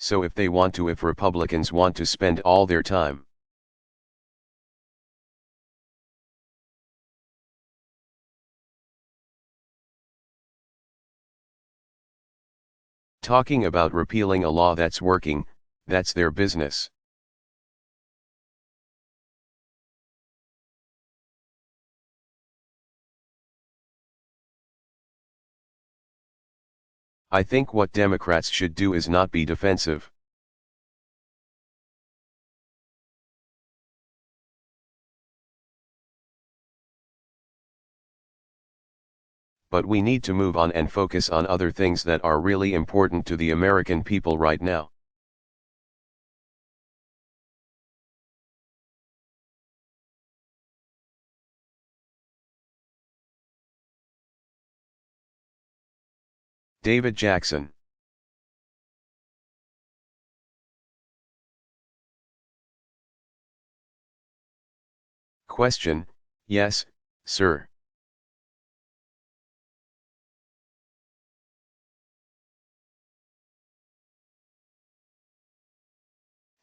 So if Republicans want to spend all their time talking about repealing a law that's working, that's their business. I think what Democrats should do is not be defensive. But we need to move on and focus on other things that are really important to the American people right now. David Jackson. Question: Yes, sir.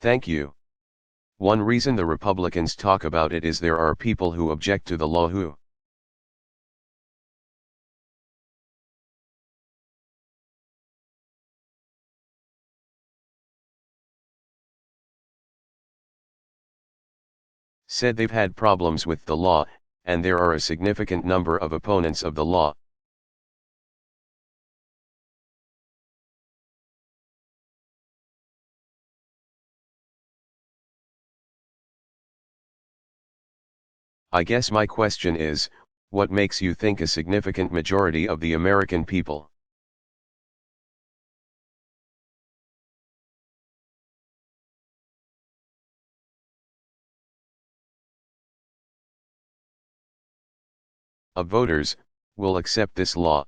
Thank you. One reason the Republicans talk about it is there are people who object to the law who said they've had problems with the law, and there are a significant number of opponents of the law. I guess my question is, what makes you think a significant majority of the American people of voters will accept this law?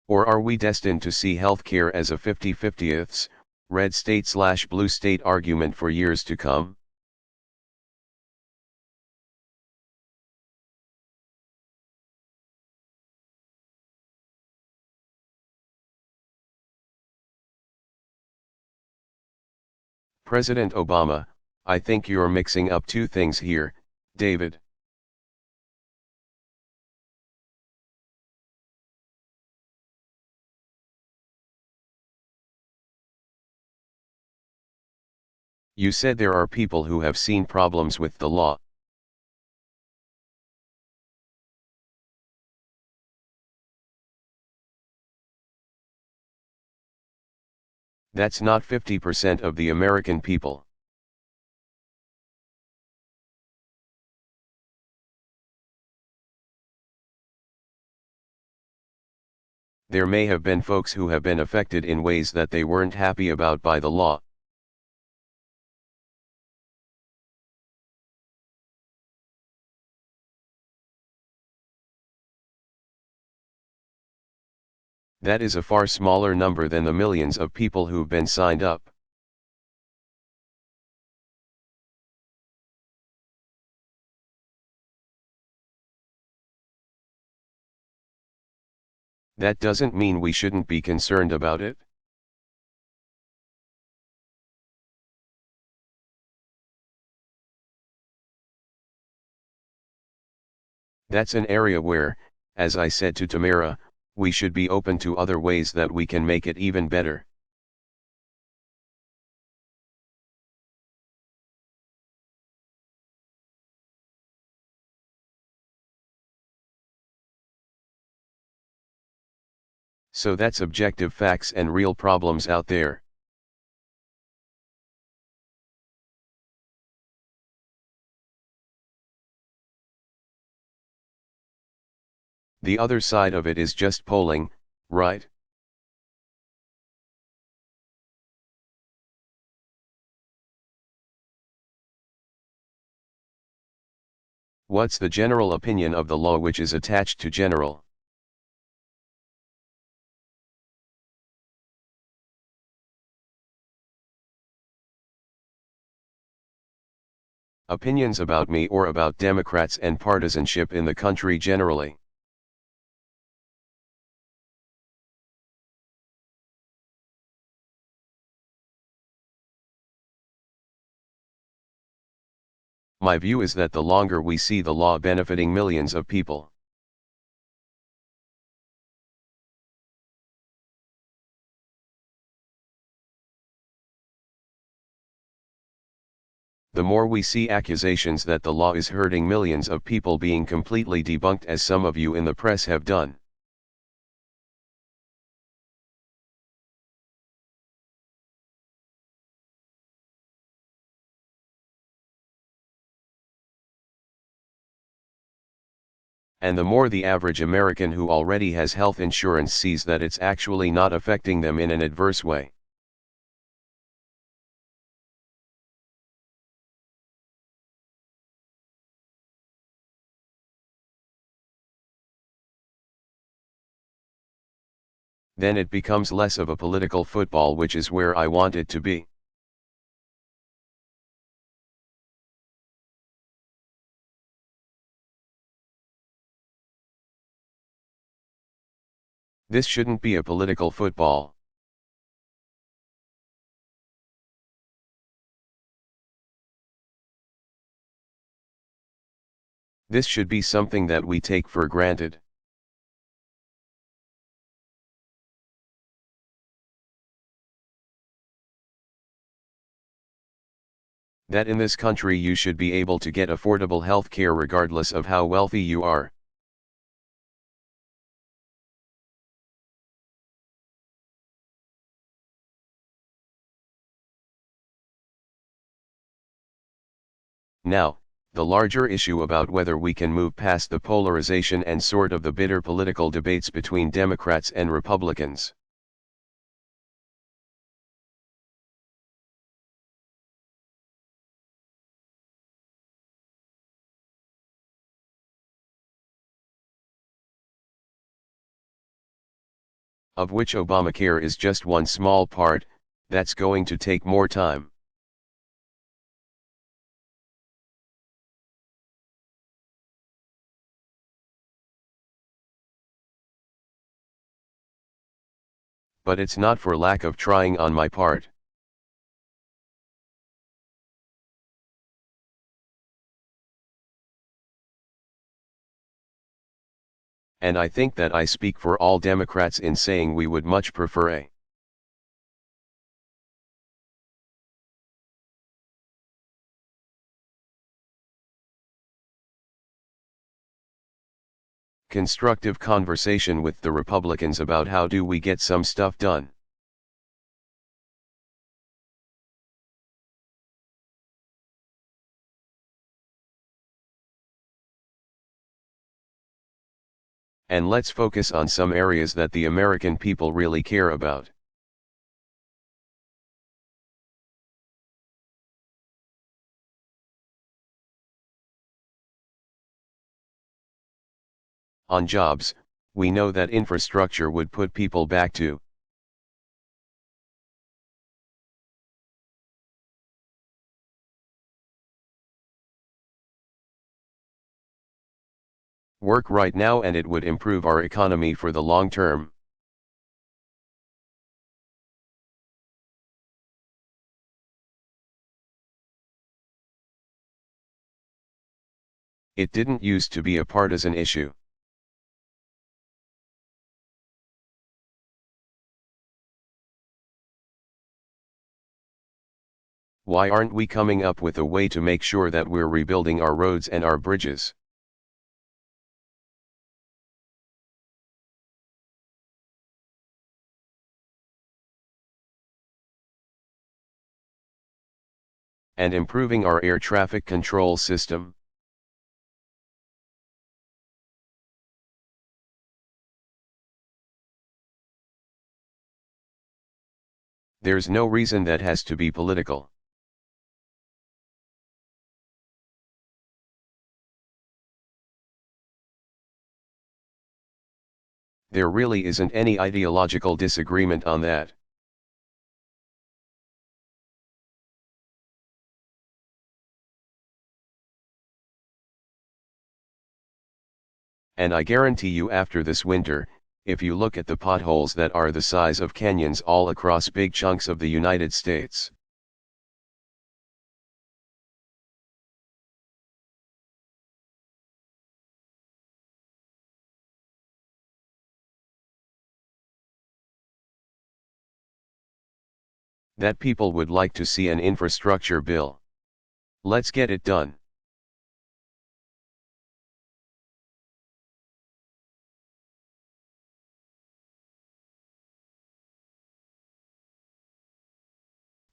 Or are we destined to see healthcare as a 50-50ths, red state/blue state argument for years to come? President Obama, I think you're mixing up two things here, David. You said there are people who have seen problems with the law. That's not 50% of the American people. There may have been folks who have been affected in ways that they weren't happy about by the law. That is a far smaller number than the millions of people who've been signed up. That doesn't mean we shouldn't be concerned about it. That's an area where, as I said to Tamara, we should be open to other ways that we can make it even better. So that's objective facts and real problems out there. The other side of it is just polling, right? What's the general opinion of the law which is attached to general? Opinions about me or about Democrats and partisanship in the country generally. My view is that the longer we see the law benefiting millions of people, the more we see accusations that the law is hurting millions of people being completely debunked, as some of you in the press have done. And the more the average American who already has health insurance sees that it's actually not affecting them in an adverse way. Then it becomes less of a political football, which is where I want it to be. This shouldn't be a political football. This should be something that we take for granted. That in this country you should be able to get affordable health care regardless of how wealthy you are. Now, the larger issue about whether we can move past the polarization and sort of the bitter political debates between Democrats and Republicans. Of which Obamacare is just one small part. That's going to take more time. But it's not for lack of trying on my part. And I think that I speak for all Democrats in saying we would much prefer a constructive conversation with the Republicans about how do we get some stuff done. And let's focus on some areas that the American people really care about. On jobs, we know that infrastructure would put people back to work right now, and it would improve our economy for the long term. It didn't used to be a partisan issue. Why aren't we coming up with a way to make sure that we're rebuilding our roads and our bridges? And improving our air traffic control system? There's no reason that has to be political. There really isn't any ideological disagreement on that. And I guarantee you after this winter, if you look at the potholes that are the size of canyons all across big chunks of the United States, that people would like to see an infrastructure bill. Let's get it done.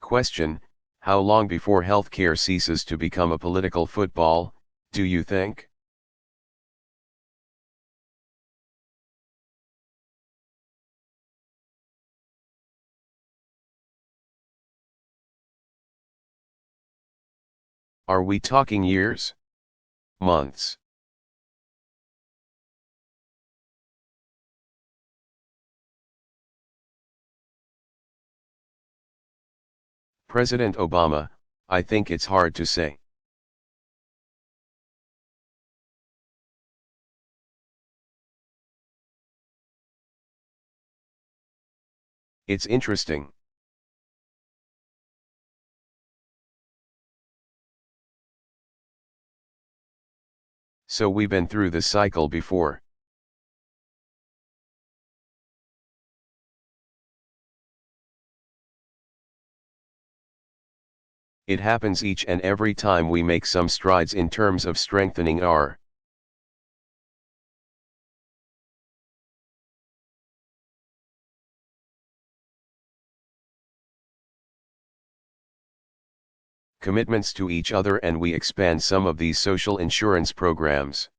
Question: how long before healthcare ceases to become a political football, do you think? Are we talking years? Months? President Obama, I think it's hard to say. It's interesting. So we've been through this cycle before. It happens each and every time we make some strides in terms of strengthening our commitments to each other, and we expand some of these social insurance programs.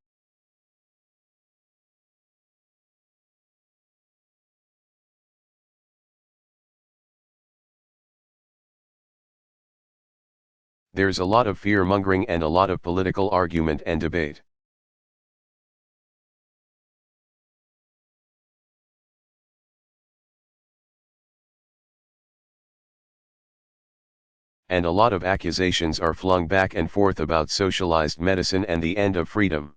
There's a lot of fear-mongering and a lot of political argument and debate. And a lot of accusations are flung back and forth about socialized medicine and the end of freedom.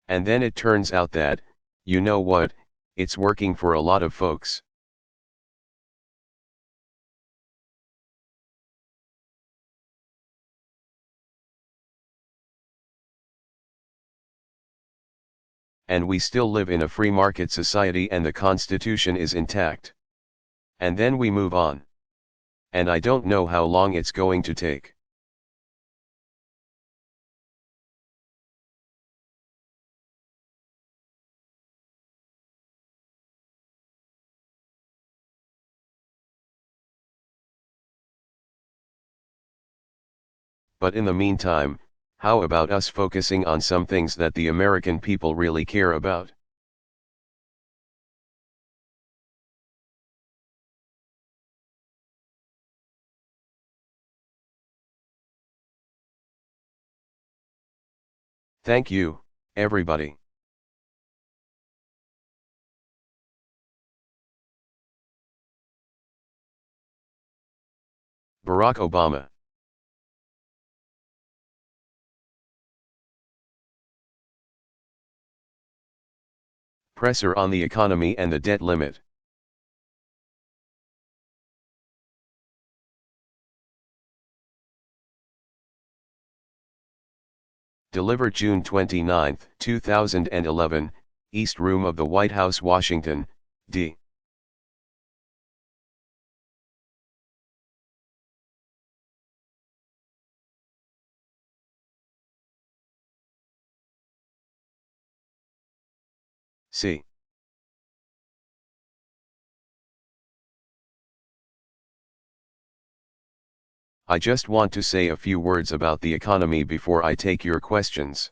And then it turns out that, you know what, it's working for a lot of folks. And we still live in a free market society and the Constitution is intact. And then we move on. And I don't know how long it's going to take. But in the meantime, how about us focusing on some things that the American people really care about? Thank you, everybody. Barack Obama. Pressure on the economy and the debt limit. Delivered June 29, 2011, East Room of the White House, Washington, D. C. I just want to say a few words about the economy before I take your questions.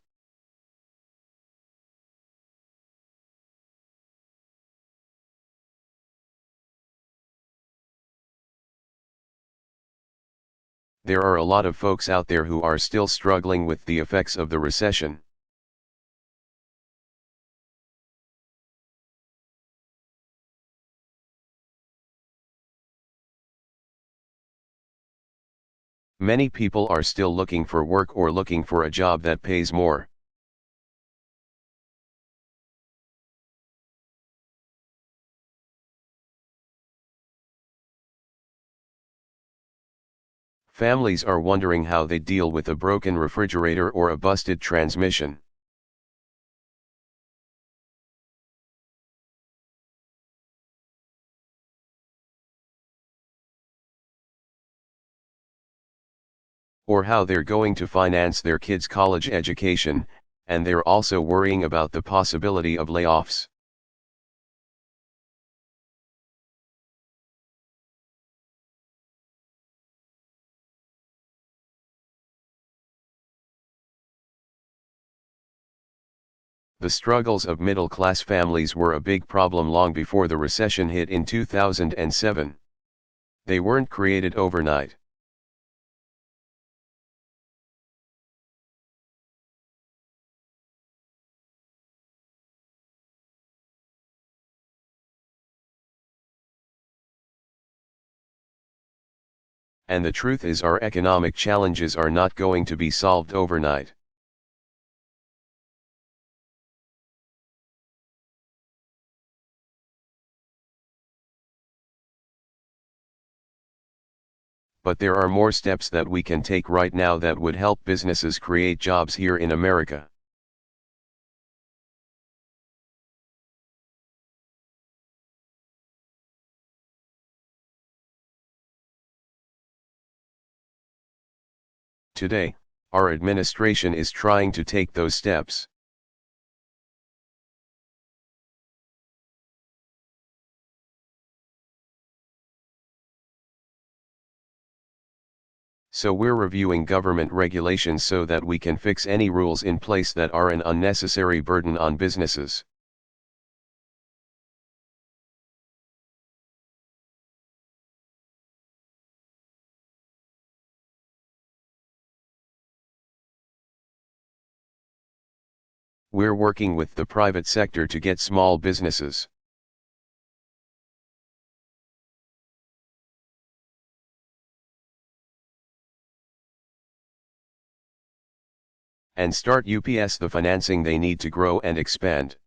There are a lot of folks out there who are still struggling with the effects of the recession. Many people are still looking for work or looking for a job that pays more. Families are wondering how they deal with a broken refrigerator or a busted transmission. Or how they're going to finance their kids' college education, and they're also worrying about the possibility of layoffs. The struggles of middle-class families were a big problem long before the recession hit in 2007. They weren't created overnight. And the truth is, our economic challenges are not going to be solved overnight. But there are more steps that we can take right now that would help businesses create jobs here in America. Today, our administration is trying to take those steps. So we're reviewing government regulations so that we can fix any rules in place that are an unnecessary burden on businesses. We're working with the private sector to get small businesses. And start UPS the financing they need to grow and expand.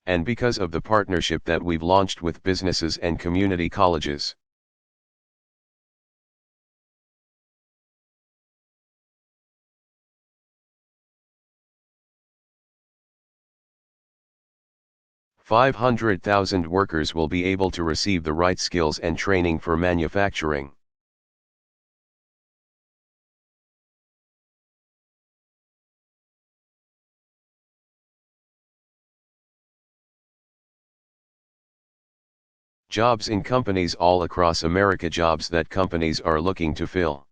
And because of the partnership that we've launched with businesses and community colleges. $500,000 workers will be able to receive the right skills and training for manufacturing. Jobs in companies all across America, jobs that companies are looking to fill.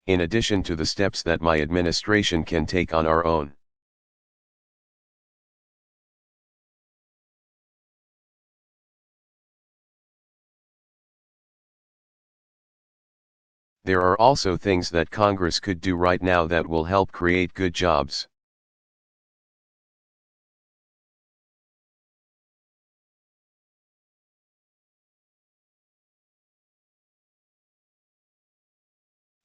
In addition to the steps that my administration can take on our own. There are also things that Congress could do right now that will help create good jobs.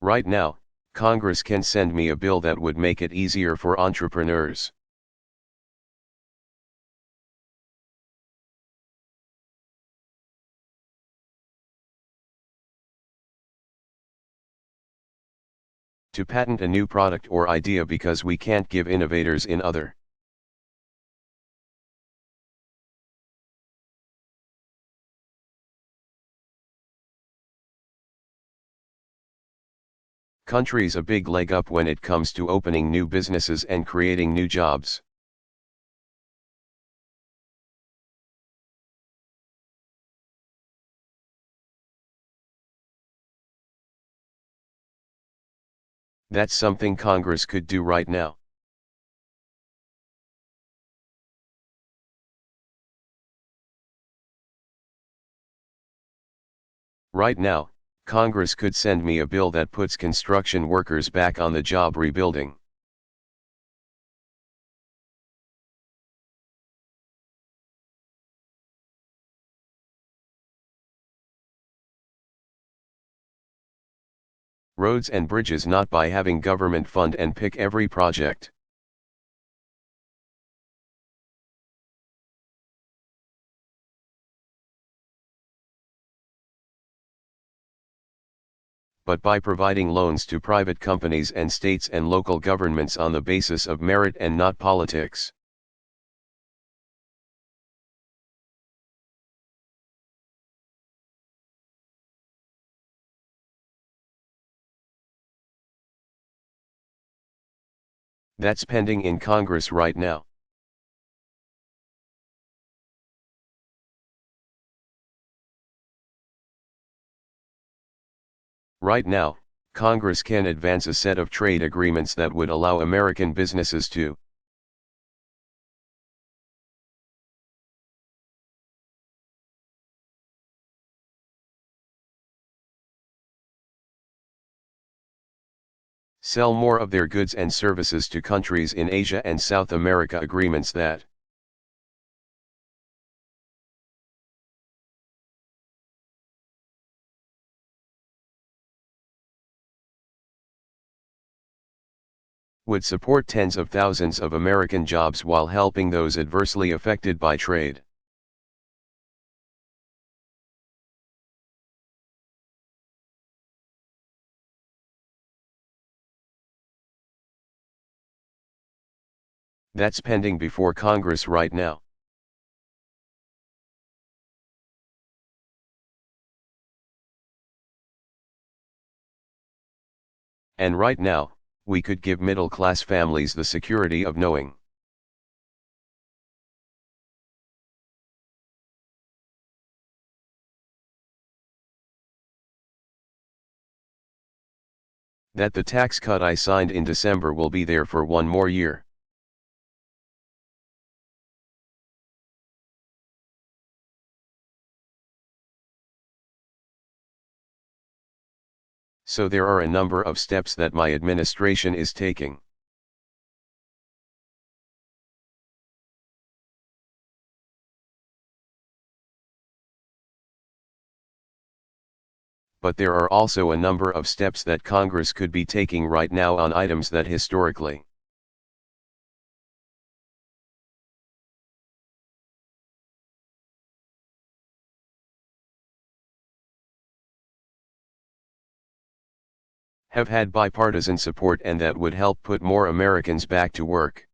Right now, Congress can send me a bill that would make it easier for entrepreneurs. To patent a new product or idea because we can't give innovators in other. Countries a big leg up when it comes to opening new businesses and creating new jobs. That's something Congress could do right now. Right now, Congress could send me a bill that puts construction workers back on the job rebuilding. Roads and bridges, not by having government fund and pick every project. But by providing loans to private companies and states and local governments on the basis of merit and not politics. That's pending in Congress right now. Right now, Congress can advance a set of trade agreements that would allow American businesses to sell more of their goods and services to countries in Asia and South America, agreements that would support tens of thousands of American jobs while helping those adversely affected by trade. That's pending before Congress right now. And right now, we could give middle-class families the security of knowing that the tax cut I signed in December will be there for one more year. So there are a number of steps that my administration is taking. But there are also a number of steps that Congress could be taking right now on items that historically have had bipartisan support and that would help put more Americans back to work.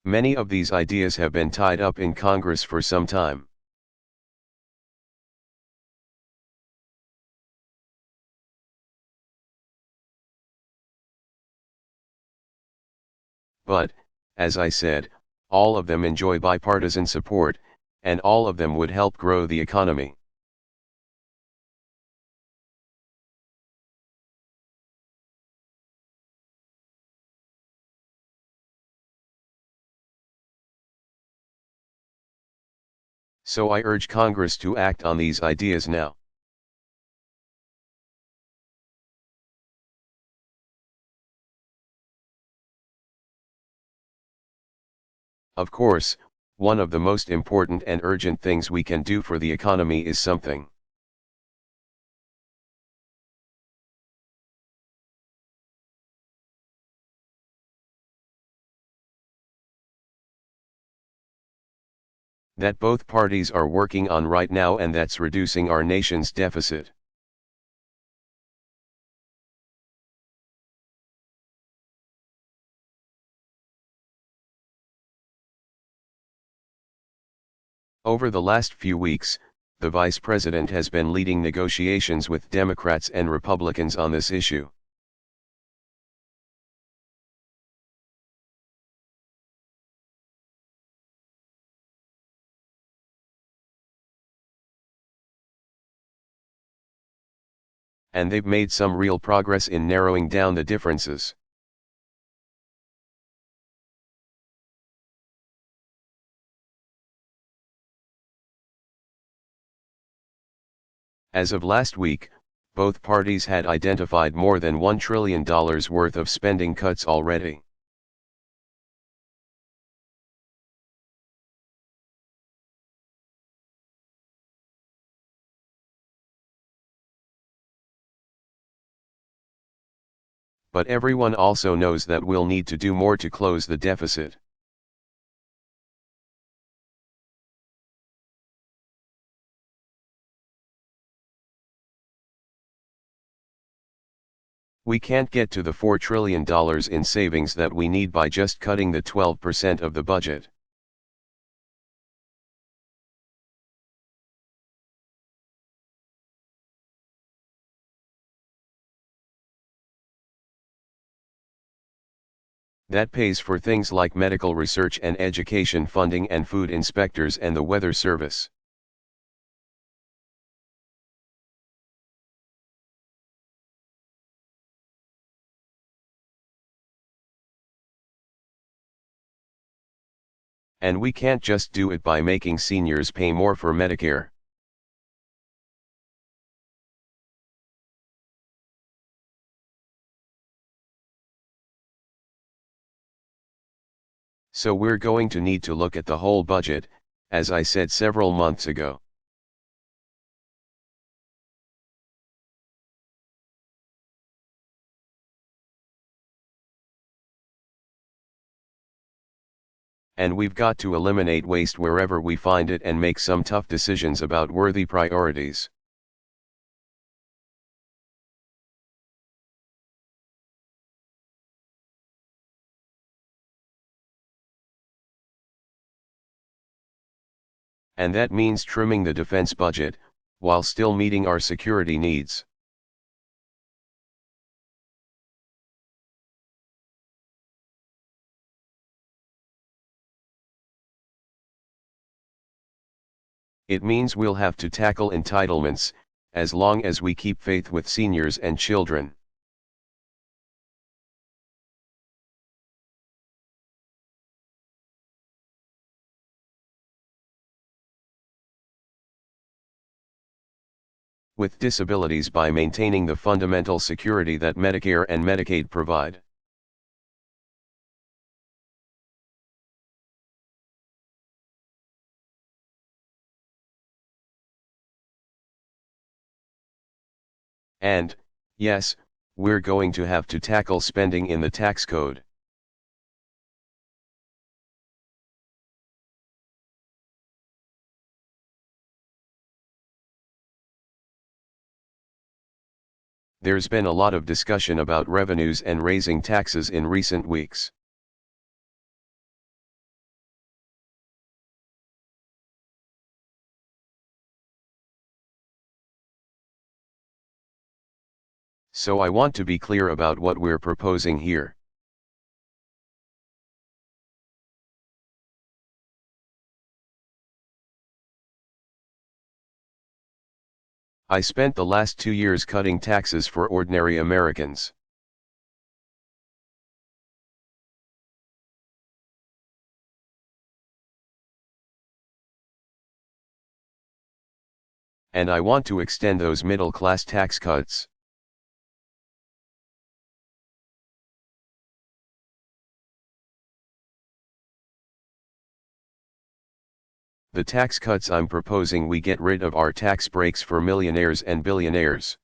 Many of these ideas have been tied up in Congress for some time. But, as I said, all of them enjoy bipartisan support, and all of them would help grow the economy. So I urge Congress to act on these ideas now. Of course, one of the most important and urgent things we can do for the economy is something. That both parties are working on right now, and that's reducing our nation's deficit. Over the last few weeks, the Vice President has been leading negotiations with Democrats and Republicans on this issue. And they've made some real progress in narrowing down the differences. As of last week, both parties had identified more than $1 trillion worth of spending cuts already. But everyone also knows that we'll need to do more to close the deficit. We can't get to the $4 trillion in savings that we need by just cutting the 12% of the budget. That pays for things like medical research and education funding and food inspectors and the weather service. And we can't just do it by making seniors pay more for Medicare. So we're going to need to look at the whole budget, as I said several months ago. And we've got to eliminate waste wherever we find it and make some tough decisions about worthy priorities. And that means trimming the defense budget, while still meeting our security needs. It means we'll have to tackle entitlements, as long as we keep faith with seniors and children. With disabilities by maintaining the fundamental security that Medicare and Medicaid provide. And, yes, we're going to have to tackle spending in the tax code. There's been a lot of discussion about revenues and raising taxes in recent weeks. So I want to be clear about what we're proposing here. I spent the last 2 years cutting taxes for ordinary Americans. And I want to extend those middle-class tax cuts. The tax cuts I'm proposing, we get rid of our tax breaks for millionaires and billionaires.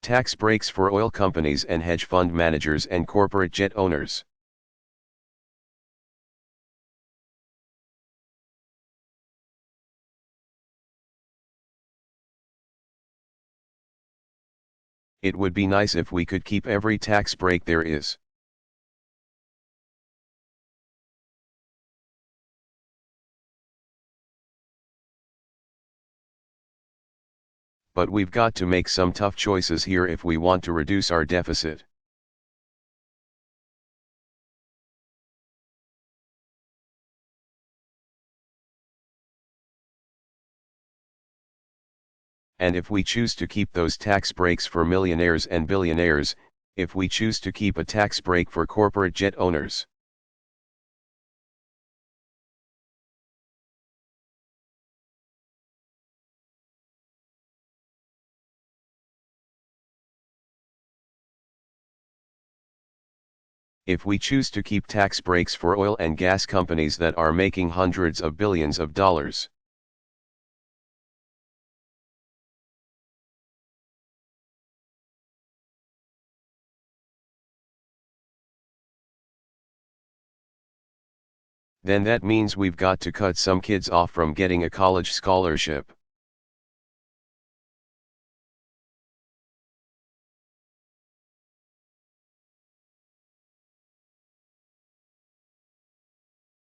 Tax breaks for oil companies and hedge fund managers and corporate jet owners. It would be nice if we could keep every tax break there is. But we've got to make some tough choices here if we want to reduce our deficit. And if we choose to keep those tax breaks for millionaires and billionaires, if we choose to keep a tax break for corporate jet owners. If we choose to keep tax breaks for oil and gas companies that are making hundreds of billions of dollars. Then that means we've got to cut some kids off from getting a college scholarship.